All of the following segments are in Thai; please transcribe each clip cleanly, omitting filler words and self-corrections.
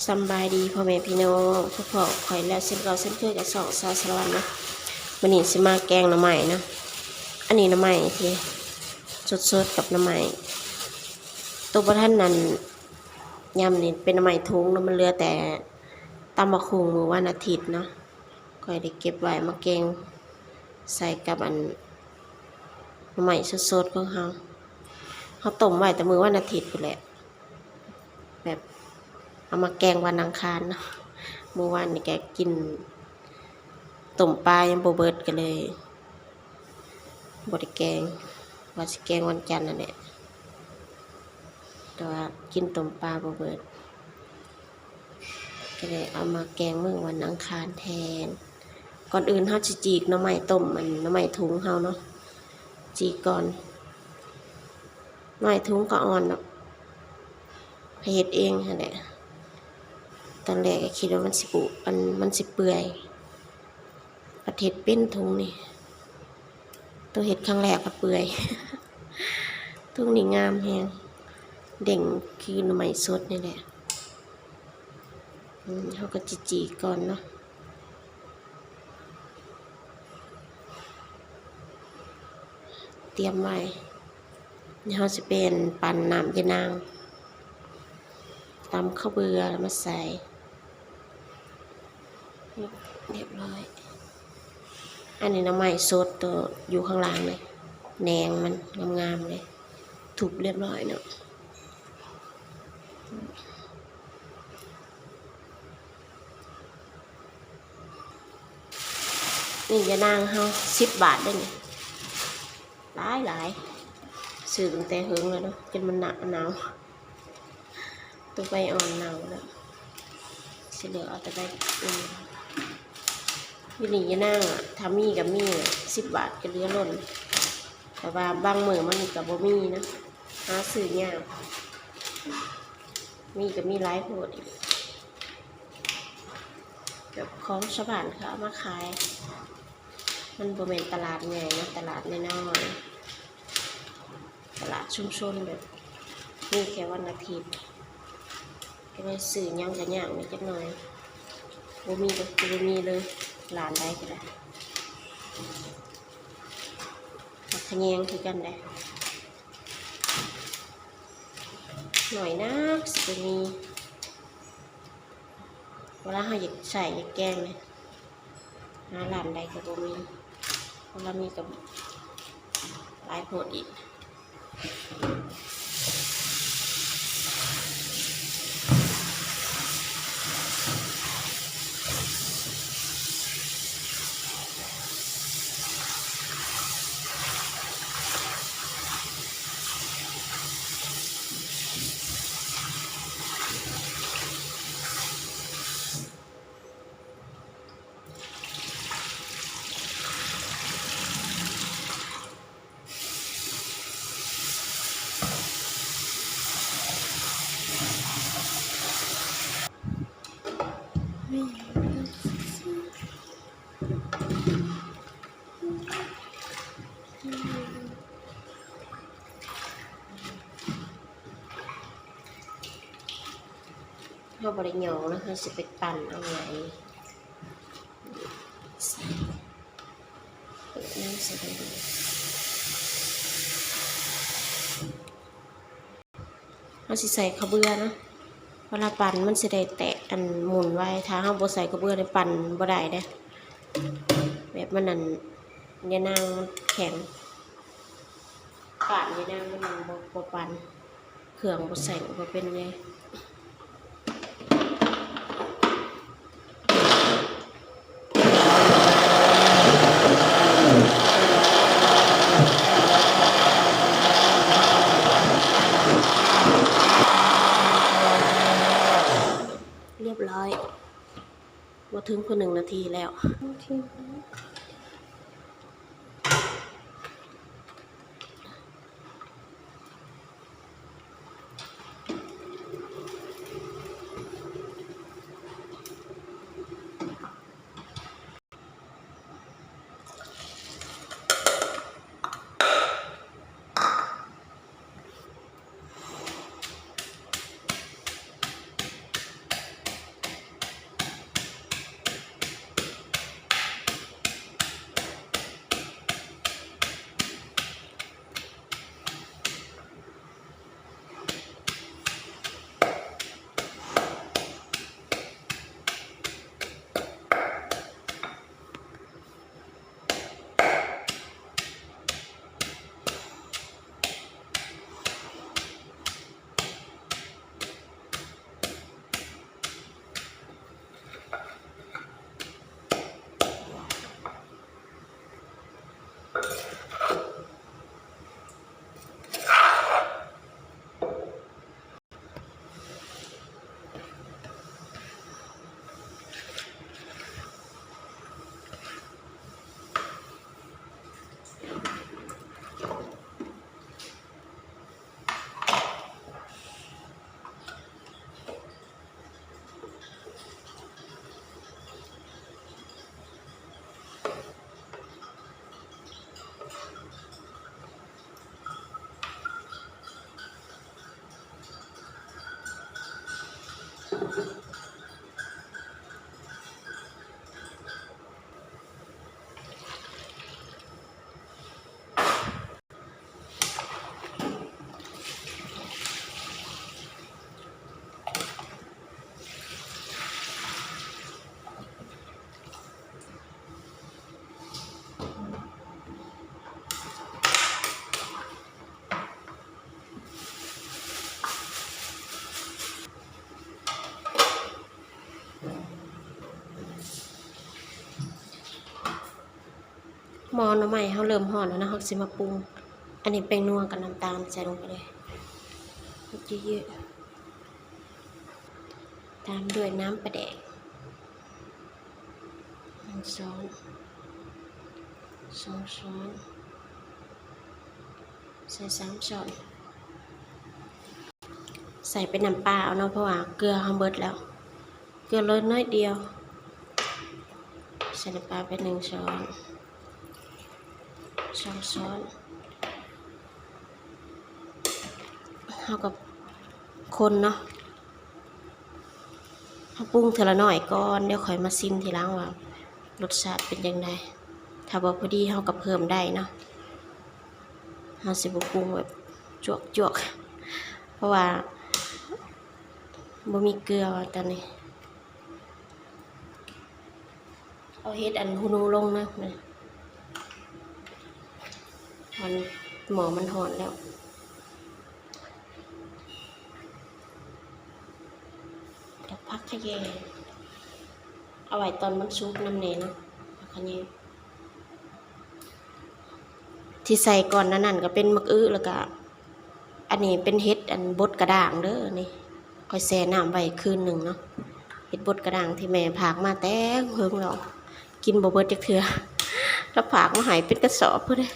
สำบายดีพ่อแม่พี่น้องทุกพ่อคอยแล้วเส้นเราเส้นเคยกับสองซาสลันนะมันนี่สิมาแกงหน่อไม้นะอันนี้หน่อไม้ที่สดๆกับหน่อไม้ตัวประท่านนั้นยำนี่เป็นหน่อไม้ทุงแล้วมันเหลือแต่ตำมะคุงมือวันอาทิตย์เนาะคอยได้เก็บไว้มาแกงใส่กับอันหน่อไม้สดๆของเขาต้มไว้แต่มือวันอาทิตย์ไปแหละแบบเอามาแกงวันอังคารเนาะเมื่อวานนี่แกกินต้มปลายังโบเบิดกันเลยบไดแกงว่าสิแกงวันจันทร์นั่นแหละแต่ว่ากินต้มปลาโบเบิดก็เลยเอามาแกงมื้อวันอังคารแทนก่อนอื่นเฮาสิจีกหน่อไม้ต้มมันหน่อไม้ถุงเฮาเนาะจีกก่อนหน่อไม้ถุงก็อ่อนเนาะเฮ็ดเองนั่นแหละตอนแรกก็คิดว่ามันสิปุมันสิเปื่อยประเทศเป็นถุงนี่ตัวเห็ดครั้งแรกก็เปื่อย ถุงนี่งามแฮงเด่งคือหน่อไม้สดนี่แหละเขาก็จีก่อนเนาะเตรียมไว้นี่เขาจะเป็นปั่นน้ำยะนางตำข้าวเบื่อแล้วมาใส่เรียบร้อยอันนี้หน่อไม้สดตัวอยู่ข้างล่างเลยแหนงมันงามๆเลยถูกเรียบร้อยเนาะนี่ยะนางเขา10 บาทได้เนี่ยหลายซื้อตั้งแต่เฮิงแล้วเนาะจนมันหนาวตัวใบอ่อนหนาวแล้วเสียเหลือเอาแต่ใบวินี่ยะนางอ่ะถ้ามีกับมี10 บาทก็เหลือล้นแต่ว่าบางมื้อมันกับบ่มีนะหาซื้อยากมีกับมีหลายโพดอีกแบบของชาวบ้านเขาเอามาขายมันบ่แม่นตลาดใหญ่นะตลาดน้อยๆตลาดชุมชนแบบมีแค่วันอาทิตย์ก็เลยซื้อหยังกันยากนิดจักหน่อยบ่มีก็บ่มีเลยร้านใดก็ได้ขะแยงคือกันได้หน่อยนักสิมีเวลาเราอยากใส่อยากแกงเลยหาร้านใดก็บ่มีเวลามีกับหลายโพดอีกเราบริยองนะคะจะไปปั่นเอาไว้ใส่น้ำใส่ไปเราสิใส่ข้าวเบื่อนะเวลาปั่นมันสิได้แตะอันหมุนไว้ถ้าเราบ่ใส่ข้าวเบื่อในปั่นบ่ได้เด้แบบมันนั่นยะนางแข็งปั่นยะนางมันบ่ปั่นเครื่องบ่ใส่บ่เป็นไงเรียบร้อยมาถึงคน1 นาทีแล้ว หม้อหน่อไม้เขาเริ่มฮ้อนแล้วนะเขาสิมาปรุงอันนี้แป้งนัวกับน้ำตาลใส่ลงไปเลยเยอะๆตามด้วยน้ำปลาแดก1 ช้อน2 ช้อนใส่3 ช้อนใส่เป็นน้ำปลาเอาเนาะเพราะว่าเกลือเขาเบิดแล้วเกลือลดน้อยเดียวใส่น้ำปลาไป1 ช้อน2 ช้อนเอากับคนเนาะเอาปรุงเทละหน่อยก่อนเดี๋ยวค่อยมาซิมทีหลังว่ารสชาติเป็นยังไงถ้าบอกพอดีเขาก็เพิ่มได้เนาะเขาสิบ่ปรุงแบบจวกเพราะว่าบ่มีเกลือตอนนี้เอาเฮ็ดอันหูนูลงนะมันหมอมันหอนแล้วเดี๋ยวพักขยงเอาไว้ตอนมันสุกน้ำเนยเนาะพักขยงที่ใส่ก่อนนั่นก็เป็นมะอื้อแล้วก็อันนี้เป็นเฮ็ดอันบดกระด้างเด้อนี่ค่อยแช่น้ำไว้คืนหนึ่งเนาะเฮ็ดบดกระด้างที่แม่ผากมาแต่เฮิงแล้วกินบ่เบิดจักเทื่อแล้วผากมาหายเป็นกระสอบพุ่นเด้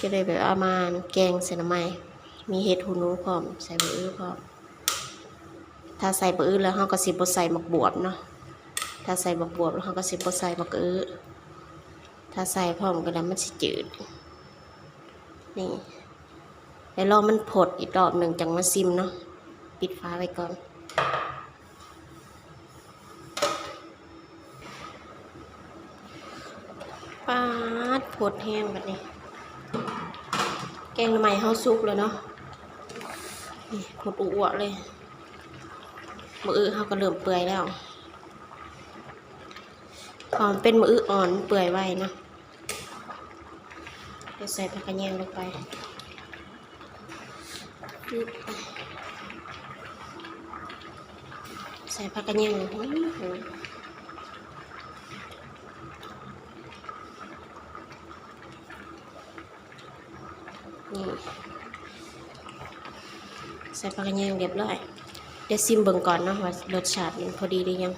ก็เลยแบบเอามาแกงใส่น้ำไม้มีเห็ดหูหนูพร้อมใส่บะอื้อพร้อมถ้าใส่บะอื้อแล้วเราก็สิบ่ใส่หมักบวบเนาะถ้าใส่หมักบวบแล้วเราก็สิบ่ใส่หมักอื้อถ้าใส่พร้อมกันแล้วมันสิจืดนี่แล้วรอมันผดอีกรอบหนึ่งจังมาซิมเนาะปิดฝาไว้ก่อนปาดผดแห้งแบบนี้แกงใหม่เฮาสุกแล้วเนาะนี่ผดอ้วเลยมือเฮาก็เริ่มเปื่อยแล้วพอเป็นมืออ่อนเปื่อยไว้เนาะจะใส่ผักกระเทียมลงไปใส่ผักกระเทียมนี่ใส่ผักกระเทียมเรียบร้อยเดี๋ยวซิมเบิ่งก่อนเนาะว่ารสชาติมันพอดีหรือยัง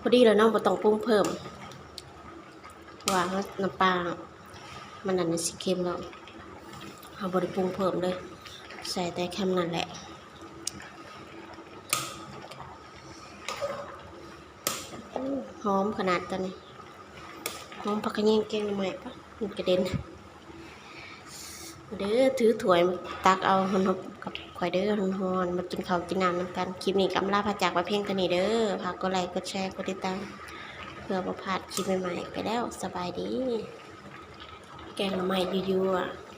พอดีแล้วเนาะบ่ต้องปรุงเพิ่มว่าน้ำปลามันนั่นสิเค็มแล้วเอาบ่ได้ปรุงเพิ่มเลยใส่แต่แค่นั้นแหละหอมขนาดตอนนี้หอมผักกระเทียมแกงใหม่ปะมันกระเด็นเด้อถือถ้วยตักเอาหอนกับข่อยเด้อหอนมากินข้าวกินน้ำน้ำกันคลิปนี้กำลาพาจากไว้เพียงเท่านี้เด้อฝากกดไลค์กดแชร์กดติดตามเพื่อบ่พลาดคลิปใหม่ๆไปแล้วสบายดีแกงใหม่ยั่วๆ